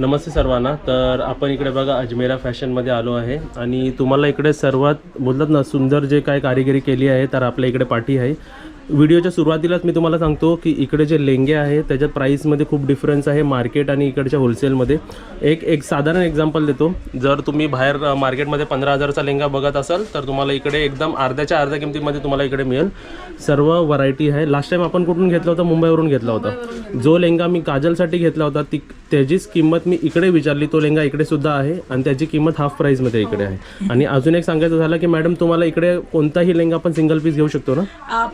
नमस्ते सर्वांना. तर आपण इकडे बघा अजमेरा फॅशनमध्ये आलो आहे आणि तुम्हाला इकडे सर्वात बोलतात ना सुंदर जे काय कारिगिरी केली आहे तर आपल्या इकडे पाठी आहे. व्हिडिओच्या सुरुवातीलाच मी तुम्हाला सांगतो की इकडे जे लेंगे आहे त्याच्यात प्राईसमध्ये खूप डिफरन्स आहे मार्केट आणि इकडच्या होलसेलमध्ये. एक साधारण एक्झाम्पल देतो. जर तुम्ही बाहेर मार्केटमध्ये 15,000चा लेंगा बघत असाल तर तुम्हाला इकडे एकदम अर्ध्याच्या अर्ध्या किमतीमध्ये तुम्हाला इकडे मिळेल. सर्व व्हरायटी आहे. लास्ट टाईम आपण कुठून घेतला होता? मुंबईवरून घेतला होता. जो लेंगा मी काजलसाठी घेतला होता त्याचीच किंमत मी इकडे विचारली. तो लेंगा इकडे सुद्धा आहे आणि त्याची किंमत हाफ प्राईसमध्ये इकडे आहे. आणि अजून एक सांगायचं झालं की मॅडम तुम्हाला इकडे कोणताही लेंगा आपण सिंगल पीस घेऊ शकतो ना?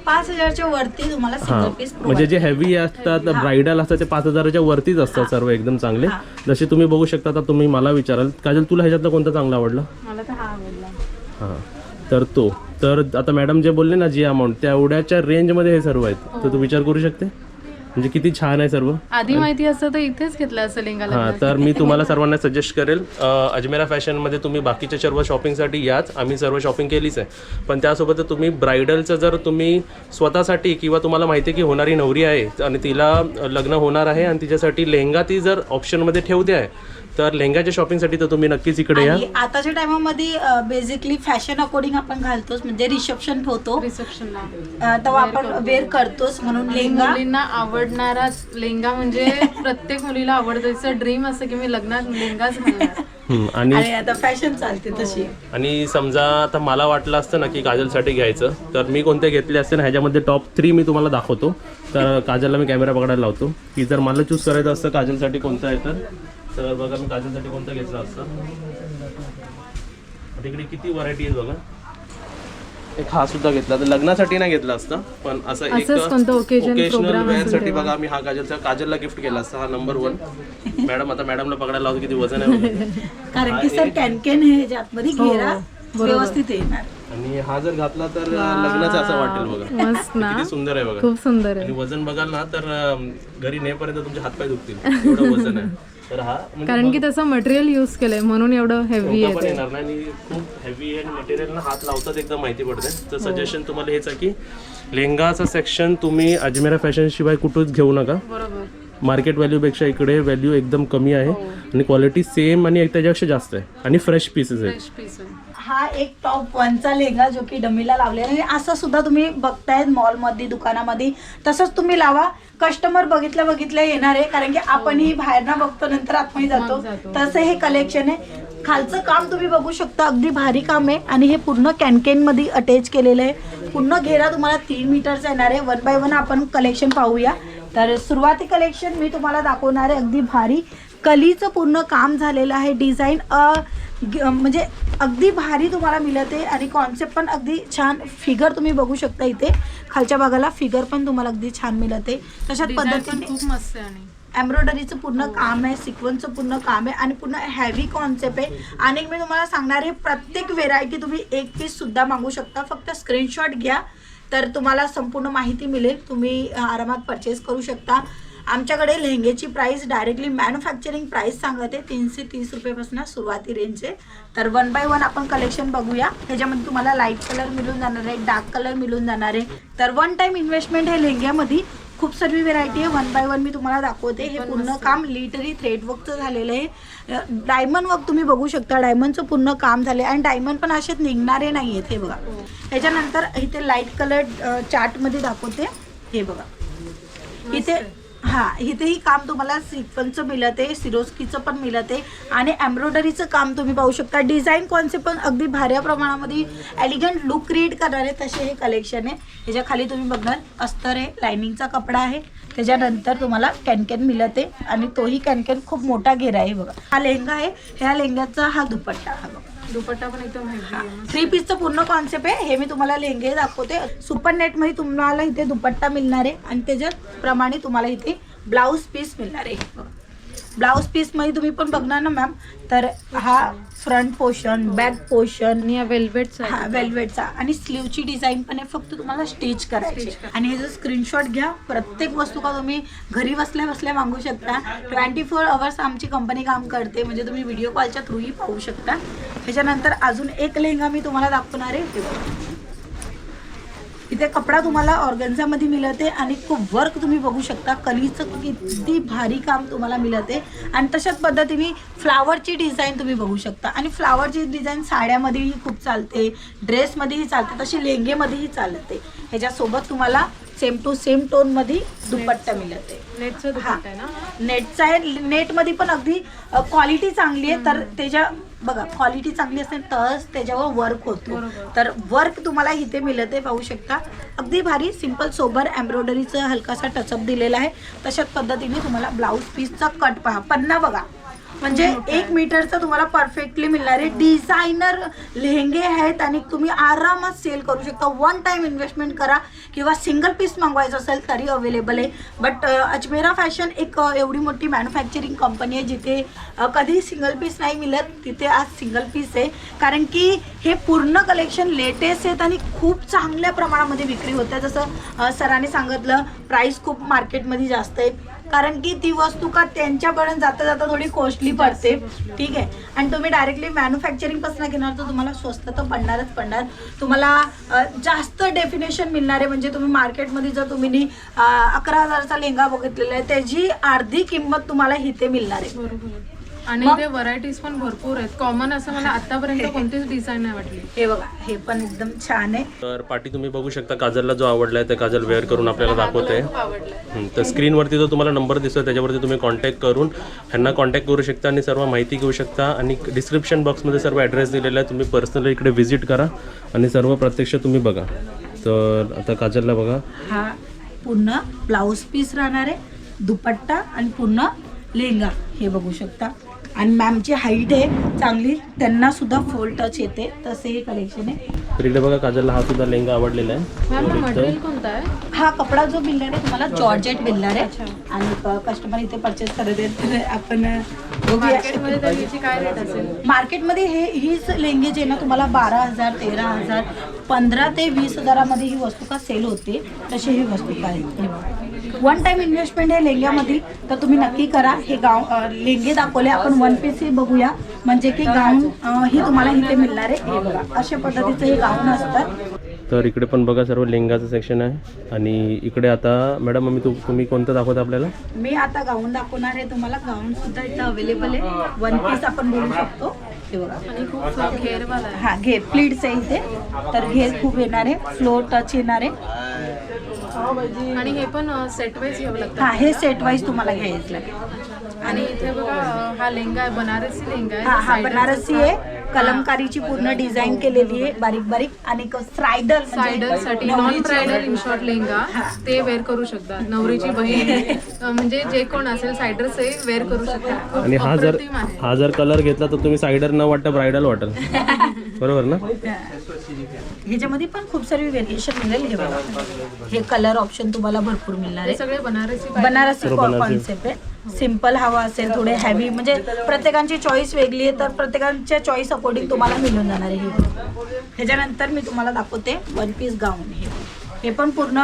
5,000च्या वरती तुम्हाला सिंगल पीस म्हणजे जे हेवी असतात ब्रायडल असतात ते 5,000च्या वरतीच असतात सर्व एकदम चांगले. जसे तुम्ही बघू शकता. आता तुम्ही मला विचाराल काजल तुला ह्याच्यातलं कोणता चांगला आवडला? मला तर हा आवडला. हां तर आता मॅडम जे बोलले ना जी अमाऊंट तेवढ्याच्या रेंजमध्ये हे सर्व आहेत. तर तू विचार करू शकते म्हणजे किती छान आहे सर्व. आधी माहिती असतं तर इथेच घेतलं असं लेंगा. हां तर मी तुम्हाला सर्वांना सजेस्ट करेल अजमेरा फॅशनमध्ये तुम्ही बाकीच्या सर्व शॉपिंगसाठी याच. आम्ही सर्व शॉपिंग केलीच आहे. पण त्यासोबत तुम्ही ब्रायडलचं जर तुम्ही स्वतःसाठी किंवा तुम्हाला माहिती आहे की होणारी नवरी आहे आणि तिला लग्न होणार आहे आणि तिच्यासाठी लेहंगा ती जर ऑप्शनमध्ये ठेवते आहे तर लेहंगाच्या शॉपिंगसाठी तर तुम्ही नक्कीच इकडे या. आताच्या टायमामध्ये बेसिकली फॅशन अकॉर्डिंग आपण घालतोच म्हणजे रिसेप्शन ठेवतो रिसेप्शनला तेव्हा आपण वेअर करतोच म्हणून लेहंगा मुलींना आवडणारा लेंगा म्हणजे प्रत्येक मुलीला आवडतं. तिचं ड्रीम असतं की मी लग्नात लेंगाच घालणार. आणि आता फॅशन चालते तशी. आणि समजा आता मला वाटलं असतं ना की काजलसाठी घ्यायचं तर मी कोणते घेतले असते ना ह्याच्यामध्ये टॉप 3 मी तुम्हाला दाखवतो. तर काजलला मी कॅमेरा पकडायला लावतो की जर मला चूज करायचं असतं काजलसाठी कोणतं आहे तर बघा मी काजलसाठी कोणतं घेतलं असतं. तिकडे किती व्हरायटी आहे बघा. एक हा सुद्धा घेतला तर लग्नासाठी नाही घेतला असता पण असं एक ओकेजनल वेअरसाठी बघा आम्ही हा काजलला गिफ्ट केला असता. हा नंबर 1. मॅडम आता मॅडमला पकडायला लावतो किती वजन आहे कारण की सर कॅनकॅन हे ज्यातमध्ये घेरा व्यवस्थित येणार. आणि हा जर घातला तर लग्नाचं असं वाटेल बघा. मस्त ना, किती सुंदर आहे बघा. खूप सुंदर आहे. आणि वजन बघाल ना तर घरी नेपर्यंत तुमचे हातपाय दुखतील एवढं वजन आहे. तर हा कारण की त्याचं मटेरियल यूज केलंय म्हणून एवढं हेवी पण आहे. येणार नाही आणि खूप हेवी आणि मटेरियल हात लावतात एकदम माहिती पडते. तर सजेशन तुम्हाला हेच आहे की लेहंगाचं सेक्शन तुम्ही अजमेरा फॅशन शिवाय कुठंच घेऊ नका. बरोबर. मार्केट व्हॅल्यूपेक्षा इकडे व्हॅल्यू एकदम कमी आहे आणि क्वालिटी सेम आणि त्याच्यापेक्षा जास्त आहे आणि फ्रेश पीसेस आहेत. हा एक टॉप 1चा लेहंगा जो की डमीला लावलेला आहे. असं सुद्धा तुम्ही बघतायत मॉलमध्ये दुकानामध्ये तसंच तुम्ही लावा. कस्टमर बघितल्या येणार आहे कारण की आपणही बाहेरनं बघतो नंतर आतमध्ये जातो. तसं हे कलेक्शन आहे. खालचं काम तुम्ही बघू शकता अगदी भारी काम आहे आणि हे पूर्ण कॅनकेन मध्ये अटॅच केलेलं आहे. पूर्ण घेरा तुम्हाला 3 मीटरचा येणार आहे. 1 बाय 1 आपण कलेक्शन पाहूया. तर सुरुवाती कलेक्शन मी तुम्हाला दाखवणार आहे. अगदी भारी कलीचं पूर्ण काम झालेलं आहे. डिझाईन म्हणजे अगदी भारी तुम्हाला मिळते आणि कॉन्सेप्ट पण अगदी छान. फिगर तुम्ही बघू शकता इथे खालच्या भागाला फिगर पण तुम्हाला अगदी छान मिळते. तशाच पद्धतीने खूप मस्त आहे आणि एम्ब्रॉयडरीचं पूर्ण काम आहे. सिक्वन्सचं पूर्ण काम आहे आणि पूर्ण हेवी कॉन्सेप्ट आहे. आणि मी तुम्हाला सांगणार आहे प्रत्येक व्हेरायटी तुम्ही एक पीस सुद्धा मागू शकता. फक्त स्क्रीनशॉट घ्या तर तुम्हाला संपूर्ण माहिती मिळेल. तुम्ही आरामात परचेस करू शकता. आमच्याकडे लेहंग्याची प्राइस डायरेक्टली मॅन्युफॅक्चरिंग प्राइस सांगते 330 रुपयापासून सुरुवाती रेंज आहे. तर 1 बाय 1 आपण कलेक्शन बघूया. ह्याच्यामध्ये तुम्हाला लाईट कलर मिळून जाणार आहे, डार्क कलर मिळून जाणार आहे. तर 1 टाइम इन्व्हेस्टमेंट हे लेहंग्यामध्ये खूप सर्व व्हेरायटी आहे. 1 बाय 1 मी तुम्हाला दाखवते. हे पूर्ण काम लिटरी थ्रेड वर्कचं झालेलं आहे. डायमंड वर्क तुम्ही बघू शकता. डायमंडचं पूर्ण काम झाले आणि डायमंड पण असेच निघणारे नाही आहेत. हे बघा. ह्याच्यानंतर इथे लाईट कलर चार्टमध्ये दाखवते. हे बघा इथे इथेही काम तुम्हाला सिक्वन्सचं मिळते, सिरोस्कीचं पण मिळते आणि एम्ब्रॉयडरीचं काम तुम्ही पाहू शकता. डिझाईन कॉन्सेप्ट पण अगदी भाऱ्या प्रमाणामध्ये एलिगंट लुक क्रिएट करणारे तसे हे कलेक्शन आहे. ह्याच्या खाली तुम्ही बघणार अस्तर आहे, लायनिंगचा कपडा आहे. त्याच्यानंतर तुम्हाला कॅनकॅन मिळते आणि तोही कॅनकॅन खूप मोठा घेरा आहे. बघा हा लेहंगा आहे. ह्या लेहंग्याचा हा दुपट्टा. हा बघा दुपट्टा पण एकदम हेवी. 3 पीसचं पूर्ण कॉन्सेप्ट आहे. हे मी तुम्हाला लेहंगे दाखवते. सुपर नेट मध्ये तुम्हाला इथे दुपट्टा मिळणार आहे आणि त्याच्यात प्रमाणे तुम्हाला इथे ब्लाऊज पीस मिळणार आहे. ब्लाऊज पीस मध्ये तुम्ही पण बघणार ना मॅम. तर हा फ्रंट पोर्शन, बॅक पोर्शन आणि वेल्वेटचा वेल्वेटचा आणि स्लीवची डिझाईन पण आहे. फक्त तुम्हाला स्टिच करायची आणि हे जर स्क्रीनशॉट घ्या. प्रत्येक वस्तू का तुम्ही घरी बसल्या बसल्या मागू शकता. 24 आवर्स आमची कंपनी काम करते म्हणजे तुम्ही व्हिडिओ कॉलच्या थ्रूही पाहू शकता. त्याच्यानंतर अजून एक लेहंगा मी तुम्हाला दाखवणार आहे. इथे कपडा तुम्हाला ऑर्गन्झामध्ये मिळते आणि खूप वर्क तुम्ही बघू शकता, कलीचं किती भारी काम तुम्हाला मिळते. आणि तशाच पद्धतीने फ्लावरची डिझाईन तुम्ही बघू शकता. आणि फ्लावरची डिझाईन साड्यामध्येही खूप चालते, ड्रेसमध्येही चालते, तशी लेंगेमध्येही चालते. ह्याच्यासोबत तुम्हाला सेम टू सेम टोनमध्ये दुपट्टा मिळते. नेटचा दुपट्टा आहे ना? नेटचा आहे. नेटमध्ये पण अगदी क्वालिटी चांगली आहे. तर त्याच्या बघा क्वालिटी चांगली असेल तरच त्याच्यावर वर्क होतो. तर वर्क तुम्हाला इथे मिळते, पाहू शकता. अगदी भारी सिंपल सोबर एम्ब्रॉयडरीचं हलकासा टचअप दिलेला आहे. तशाच पद्धतीने तुम्हाला ब्लाऊज पीसचा कट पहा, पन्ना बघा, म्हणजे 1 मीटरचं तुम्हाला परफेक्टली मिळणारे डिझायनर लेहंगे आहेत. आणि तुम्ही आरामात सेल करू शकता. वन टाइम इन्व्हेस्टमेंट करा किंवा सिंगल पीस मागवायचं असेल तरी अवेलेबल आहे. बट अजमेरा फॅशन एक एवढी मोठी मॅन्युफॅक्चरिंग कंपनी आहे जिथे कधी सिंगल पीस नाही मिळत, तिथे आज सिंगल पीस आहे. कारण की हे पूर्ण कलेक्शन लेटेस्ट आहेत आणि खूप चांगल्या प्रमाणामध्ये विक्री होते. जसं सरांनी सांगितलं, प्राईस खूप मार्केटमध्ये जास्त आहे कारण की ती वस्तू का त्यांच्यापर्यंत जाता जाता थोडी कॉस्टली पडते. ठीक आहे. आणि तुम्ही डायरेक्टली मॅन्युफॅक्चरिंग पासून घेणार तर तुम्हाला स्वस्त तर पडणार. तुम्हाला जास्त डेफिनेशन मिळणार आहे. म्हणजे तुम्ही मार्केटमध्ये जर तुम्ही 11,000चा लेहंगा बघितलेला आहे त्याची अर्धी किंमत तुम्हाला इथे मिळणार आहे. बरोबर. आणि ते व्हरायटीज पण भरपूर आहेत. कॉमन असं मला आतापर्यंत कोणतीच डिझाईन नाही वाटली. हे बघा, हे पण एकदम छान आहे. तर पाठी तुम्ही बघू शकता, काजलला जो आवडला आहे ते काजल वेअर करून आपल्याला दाखवते. तर स्क्रीनवरती जो तुम्हाला नंबर दिसतो त्याच्यावरती तुम्ही कॉन्टॅक्ट करून ह्यांना कॉन्टॅक्ट करू शकता आणि सर्व माहिती घेऊ शकता. आणि डिस्क्रिप्शन बॉक्समध्ये सर्व ॲड्रेस दिलेला आहे, तुम्ही पर्सनली इकडे व्हिजिट करा आणि सर्व प्रत्यक्ष तुम्ही बघा. तर आता काजलला बघा, हा पूर्ण ब्लाऊज पीस राहणार आहे, दुपट्टा आणि पूर्ण लेहंगा हे बघू शकता. आणि मॅमची हाईट आहे चांगली, त्यांना सुद्धा फुल टच येते, तसे हे कलेक्शन आहे. तर इकडे बघा काजलला हा सुद्धा लेहंगा आवडलेला आहे. मॅम मटेरियल कोणता आहे? हा कपडा जो मिळणार आहे तुम्हाला जॉर्जेट मिळणार आहे. आणि कस्टमर इथे परचेस करत आहेत तर आपण मार्केटमध्ये तर याची काय रेट असेल? मार्केटमध्ये हीच लेंगे जे ना तुम्हाला 12,000, 13,000, 15 ते 20,000मध्ये ही वस्तू का सेल होते, तशी ही वस्तू का आहे. वन टाइम इन्व्हेस्टमेंट आहे लेंग्यामध्ये, तर तुम्ही नक्की करा. हे लेंगे दाखवले आपण, वन पीस ही बघूया. म्हणजे की गाऊन ही तुम्हाला इथे मिळणार आहे. हे बघा अशा पद्धतीचं हे गाऊन असतात. तर इकडे पण बघा सर्व लेहंगाचं सेक्शन आहे. आणि इकडे आता मॅडम तुम्ही कोणतं दाखवता आपल्याला? मी आता गाऊन दाखवणार आहे तुम्हाला. गाऊन सुद्धा इथं अवेलेबल आहे. वन पीस आपण बोलू शकतो. हे बघा, आणि खूप घेरवाला आहे. हा घेर प्लीट्स आहे इथे, तर घेर खूप येणार आहे, फ्लोर टच येणार आहे. आणि हे पण सेट वाईज घ्यावं लागतं. हा हे सेट वाईज तुम्हाला घ्यायचं लागेल. आणि इथे बघा हा लेहंगा आहे, बनारसी लेहंगा आहे. हा बनारसी आहे, कलमकारीची पूर्ण डिझाईन केलेली आहे बारीक बारीक. आणि सायडल साठी non bridal in short lehenga ते वेअर करू शकता. नवरीची बहीण म्हणजे जे कोण असेल सायडर्स हे वेअर करू शकता. आणि हा जर कलर घेतला तर तुम्ही सायडर न वाटता ब्रायडल वाटेल. बरोबर ना? ह्याच्यामध्ये पण खूप सारी व्हेरिएशन मिळेल. हे बघा, हे कलर ऑप्शन तुम्हाला भरपूर मिळणार आहे. सगळे बनारसी कॉन्सेप्ट आहे. सिंपल हवा असेल, थोडे हॅवी, म्हणजे प्रत्येकाची चॉईस वेगळी आहे, तर प्रत्येकाच्या चॉईस अकॉर्डिंग तुम्हाला मिळून जाणार आहे. ह्याच्यानंतर मी तुम्हाला दाखवते वन पीस गाऊन. हे पण पूर्ण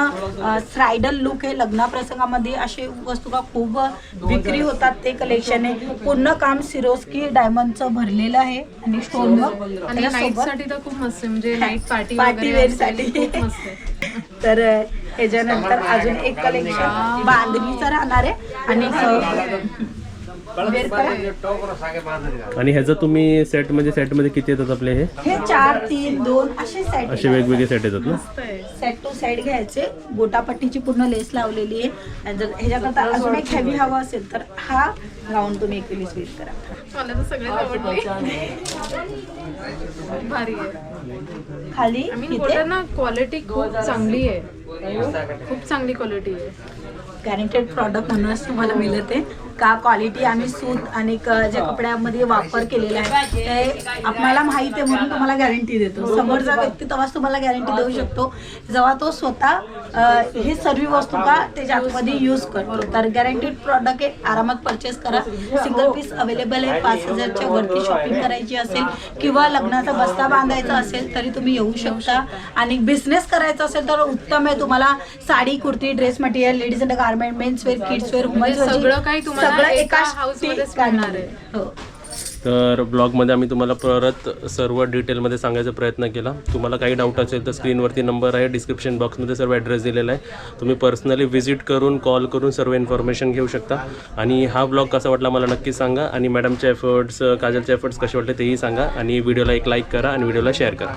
स्ट्रायडल लुक आहे. लग्नाप्रसंगामध्ये असे वस्तू का खूप विक्री होतात, ते कलेक्शन आहे. पूर्ण काम सिरोस्की डायमंडचं भरलेलं आहे आणि स्टोन वर्क. आणि नाईट साठी तर खूप मस्त आहे, म्हणजे नाईट पार्टी वेअर साठी. तर ह्याच्यानंतर अजून एक कलेक्शन बांधणीचं राहणार आहे. आणि ह्याचं तुम्ही सेटमध्ये किती येतात आपले? हे 4, 3, 2 असे सेट, असे वेगवेगळे सेट येतात ना? सेट टू साईड घ्यायचे. गोटापट्टीची पूर्ण लेस लावलेली आहे. आणि जर ह्याच्याकरता अजून एक हेवी हवा असेल तर हा गाऊन तुम्ही एक पीस वेअर करा. मला तर सगळ्यात आवडले, भारी आहे. खाली इथे ना क्वालिटी खूप चांगली आहे, खूप चांगली क्वालिटी आहे. गॅरंटेड प्रॉडक्ट म्हणूनच तुम्हाला मिळते. का क्वालिटी आम्ही सूत आणि ज्या कपड्यामध्ये वापर केलेला आहे ते आपल्याला माहिती आहे म्हणून तुम्हाला गॅरंटी देतो. समोरचा व्यक्ती तेव्हाच तुम्हाला गॅरंटी देऊ शकतो जेव्हा तो स्वतः हे सर्व वस्तू का त्याच्या आतमध्ये यूज करतो. तर गॅरंटेड प्रॉडक्ट आहे, आरामात परचेस करा. सिंगल पीस अवेलेबल आहे. 5,000च्या वरती शॉपिंग करायची असेल किंवा लग्नाचा बस्ता बांधायचा असेल तरी तुम्ही येऊ शकता. आणि बिझनेस करायचा असेल तर उत्तम आहे. तुम्हाला sari, kurti, dress material, ladies undergarment, men's wear, kids wear, women's wear, सगळं काही तुम्हाला सगळं एका एकाच हाऊसमध्येच मिळणार आहे. हो. तर ब्लॉगमध्ये आम्ही तुम्हाला परत सर्व डिटेलमध्ये सांगायचा प्रयत्न केला. तुम्हाला काही डाऊट असेल तर स्क्रीनवरती नंबर आहे, डिस्क्रिप्शन बॉक्समध्ये सर्व ॲड्रेस दिलेला आहे. तुम्ही पर्सनली व्हिजिट करून कॉल करून सर्व इन्फॉर्मेशन घेऊ शकता. आणि हा ब्लॉग कसा वाटला मला नक्की सांगा. आणि मॅडमचे एफर्ट्स, काजलचे एफर्ट्स कसे वाटले तेही सांगा. आणि व्हिडिओला एक लाईक करा आणि व्हिडिओला शेअर करा.